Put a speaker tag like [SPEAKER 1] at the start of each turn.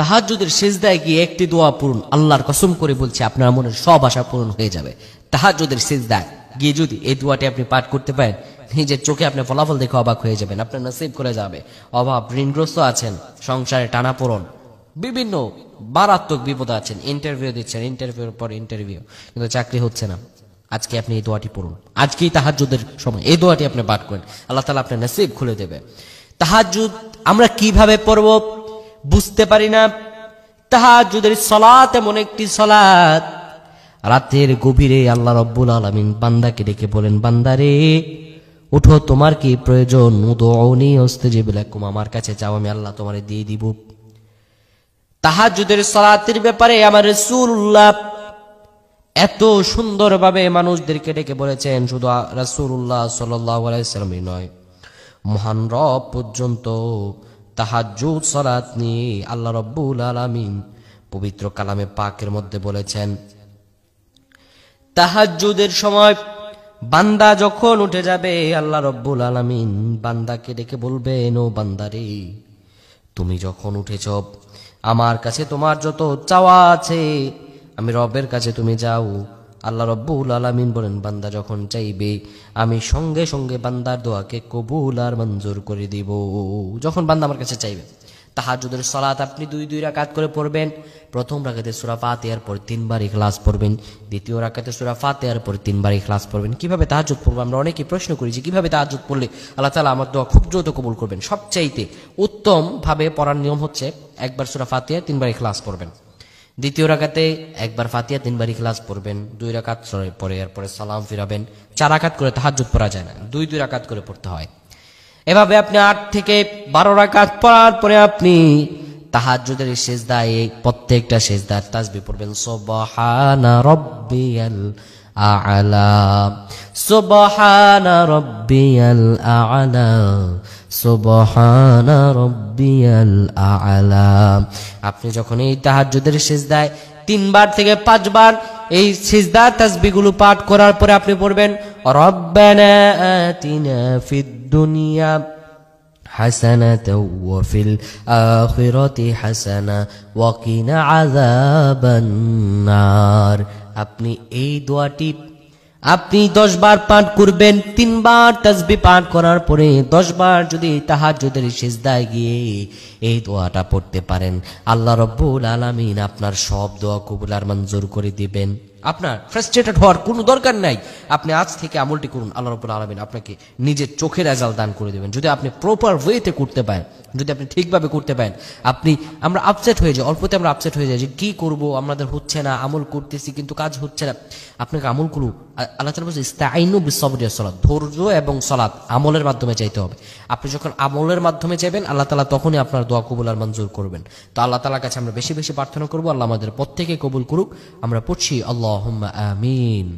[SPEAKER 1] তাহাজ্জুদের সিজদায় গিয়ে একটি দোয়া পড়ুন, আল্লাহর কসম করে বলছি আপনার মনের সব আশা পূরণ হয়ে যাবে। তাহাজ্জুদের সিজদায় গিয়ে যদি এই দোয়াটি আপনি পাঠ করতে পারেন, নিজের চোখে আপনি ফলাফল দেখে অবাক হয়ে যাবেন, আপনার নসিব করে যাবে। অভাব, ঋণগ্রস্ত আছেন, সংসারে টানাপোড়েন, বিভিন্ন মারাত্মক বিপদ আছেন, ইন্টারভিউ দিচ্ছেন, ইন্টারভিউর পর ইন্টারভিউ, কিন্তু চাকরি হচ্ছে না, আজকে আপনি এই দোয়াটি পড়ুন, আজকেই তাহাজ্জুদের সময় এই দোয়াটি আপনি পাঠ করেন, আল্লাহ তাআলা আপনার নসিব খুলে দেবে। তাহাজ্জুদ আমরা কিভাবে পড়ব বুঝতে পারি না। তাহাজ্জুদের সালাত এমন একটি সালাত, রাতের গভীরে আল্লাহ রাব্বুল আলামিন বান্দাকে ডেকে বলেন, বান্দারে উঠো, তোমার কি প্রয়োজন? উদউনি আস্তাজিব লাকুম, আমার কাছে চাও, আমি আল্লাহ তোমারে দিয়ে দিব। তাহাজ্জুদের সালাতের ব্যাপারে আমার রাসূলুল্লাহ এত সুন্দরভাবে মানুষদেরকে ডেকে বলেছেন, শুধু রাসূলুল্লাহ সাল্লাল্লাহু আলাইহি ওয়াসাল্লামই নয়, মহান রব পর্যন্ত তাহাজ্জুদ সালাত নিয়ে আল্লাহ রাব্বুল আলামিন পবিত্র কালামে পাকের মধ্যে বলেছেন, তাহাজ্জুদের সময় বান্দা যখন উঠে যাবে, আল্লাহ রাব্বুল আলামিন বান্দাকে ডেকে বলবেন, ও বান্দারে তুমি যখন উঠেছ, আমার কাছে তোমার যত চাওয়া আছে, আমি রবের কাছে তুমি যাও। আল্লাহ রাব্বুল আলামিন বলেন, বান্দা যখন চাইবে, আমি সঙ্গে সঙ্গে বান্দার দোয়াকে কবুল আর মঞ্জুর করে দিব। যখন বান্দা আমার কাছে চাইবে। তাহাজ্জুদের সালাত আপনি 2 রাকাত করে পড়বেন। প্রথম রাকাতে সূরা ফাতিহার পর 3 বার ইখলাস পড়বেন, দ্বিতীয় রাকাতে সূরা ফাতিহার পর 3 বার ইখলাস পড়বেন। কিভাবে তাহাজ্জুদ পড়ব? আমরা অনেকেই প্রশ্ন করি যে কিভাবে তাহাজ্জুদ পড়লে আল্লাহ তাআলা আমার দোয়া খুব দ্রুত কবুল করবেন। সবচাইতে উত্তম ভাবে পড়ার নিয়ম হচ্ছে, একবার সূরা ফাতিহা 3 বার ইখলাস পড়বেন, দ্বিতীয় রাকাতে একবার ফাতিহা 3 বার ইখলাস পড়বেন, 2 রাকাত পরে এরপরে সালাম ফিরাবেন। 4 রাকাত করে তাহাজ্জুদ পড়া যায় না, 2 রাকাত করে পড়তে হয়। এভাবে আপনি 8 থেকে 12 রাকাত পড়ার পরে আপনি তাহাজ্জুদের সিজদায় প্রত্যেকটা সিজদার তাসবিহ পড়বেন, সুবহানা রাব্বিয়াল আ'লা, সুবহানা রাব্বিয়াল আ'লা, সুবহানা রাব্বিয়াল আ'লা। আপনি যখন এই তাহাজ্জুদের সিজদায় 3 বার থেকে 5 বার এই সিজদার তাসবিহগুলো পাঠ করার পরে আপনি পড়বেন, রব্বানা আতিনা ফিদ দুনিয়া হাসানাতাও ওয়া ফিল আখিরাতি হাসানা ওয়া কিনা আযাবান নার। আপনি এই দোয়াটি আপনি 10 বার পাঠ করবেন। 3 বার তাসবিহ পাঠ করার পরে 10 বার যদি তাহাজ্জুদের সিজদায় গিয়ে এই দোয়াটা পড়তে পারেন, আল্লাহ রাব্বুল আলামিন আপনার সব দোয়া কবুল আর মঞ্জুর করে দিবেন। আপনার ফ্রাস্ট্রেটেড হওয়ার কোনো দরকার নাই। আপনি আজ থেকে আমলটি করুন, আল্লাহ রাব্বুল আলামিন আপনাকে নিজের চোখের রেজাল্ট দান করে দেবেন। যদি আপনি প্রপার ওয়েতে করতে পারেন, যদি আপনি ঠিকভাবে করতে পারেন। আমরা আপসেট হয়ে যাই, অল্পতে আমরা আপসেট হয়ে যাই যে কি করব, আমাদের হচ্ছে না, আমল করতেছি কিন্তু কাজ হচ্ছে না। আপনাকে আমল করুন। আল্লাহ তাআলা বলেছেন, ইস্তাঈনু বিস-সাবরি ওয়াস-সালাত, ধৈর্য এবং সালাত আমলের মাধ্যমে চাইতে হবে। আপনি যখন আমলের মাধ্যমে চাইবেন, আল্লাহ তাআলা তখনই আপনার দোয়া কবুল আর মঞ্জুর করবেন। তো আল্লাহ তাআলার কাছে আমরা বেশি বেশি প্রার্থনা করব, আল্লাহ আমাদের প্রত্যেককে কবুল করুক। আমরা পড়ছি, আল্লাহুম্মা আমিন।